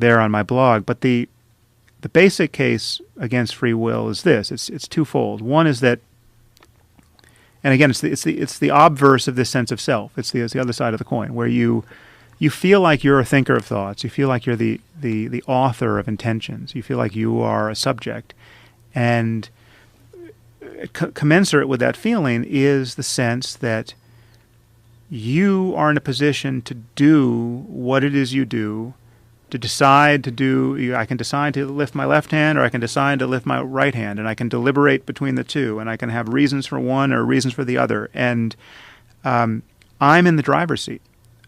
there on my blog. But the basic case against free will is this. It's twofold. One is that, and again, it's the obverse of this sense of self. It's the other side of the coin, where you feel like you're a thinker of thoughts. You feel like you're the author of intentions. You feel like you are a subject. And commensurate with that feeling is the sense that you are in a position to do what it is you do, to decide to do. I can decide to lift my left hand, or I can decide to lift my right hand, and I can deliberate between the two, and I can have reasons for one or reasons for the other. And I'm in the driver's seat.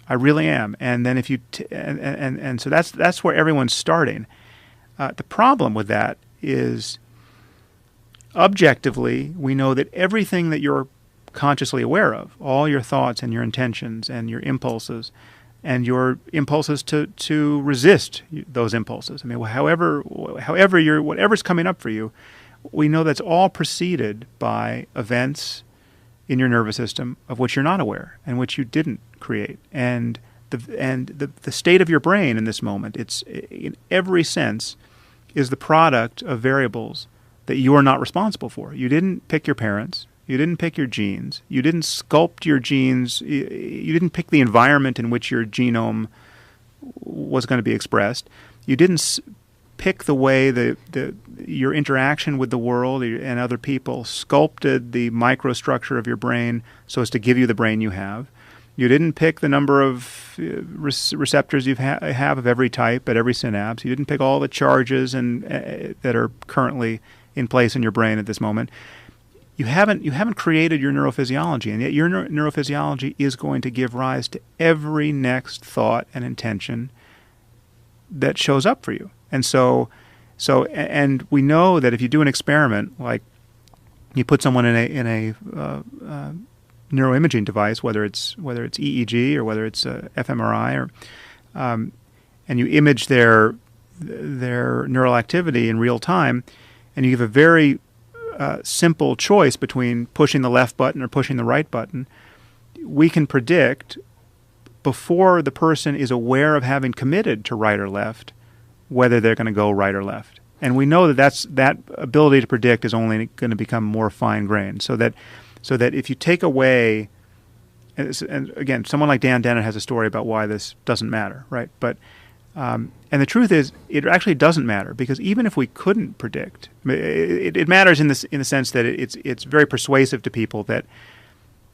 I really am. And then if you and so that's where everyone's starting. The problem with that is, objectively, we know that everything that you're consciously aware of, all your thoughts and your intentions and your impulses, and your impulses to resist those impulses. I mean, whatever's coming up for you, we know that's all preceded by events in your nervous system of which you're not aware and which you didn't create. And the state of your brain in this moment, it's in every sense, is the product of variables that you are not responsible for. You didn't pick your parents. You didn't pick your genes. You didn't sculpt your genes. You didn't pick the environment in which your genome was going to be expressed. You didn't pick the way your interaction with the world and other people sculpted the microstructure of your brain so as to give you the brain you have. You didn't pick the number of receptors you have of every type at every synapse. You didn't pick all the charges that are currently in place in your brain at this moment. You haven't created your neurophysiology, and yet your neurophysiology is going to give rise to every next thought and intention that shows up for you. And and we know that if you do an experiment, like you put someone in a neuroimaging device, whether it's EEG or whether it's fMRI, and you image their neural activity in real time, and you give a very simple choice between pushing the left button or pushing the right button, we can predict before the person is aware of having committed to right or left whether they're going to go right or left. And we know that ability to predict is only going to become more fine-grained. So that if you take away, and again, someone like Dan Dennett has a story about why this doesn't matter, right? But and the truth is, it actually doesn't matter, because even if we couldn't predict, it matters in the sense that it's very persuasive to people that,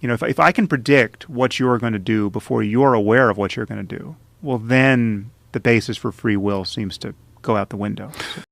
if I can predict what you're going to do before you're aware of what you're going to do, well, then the basis for free will seems to go out the window.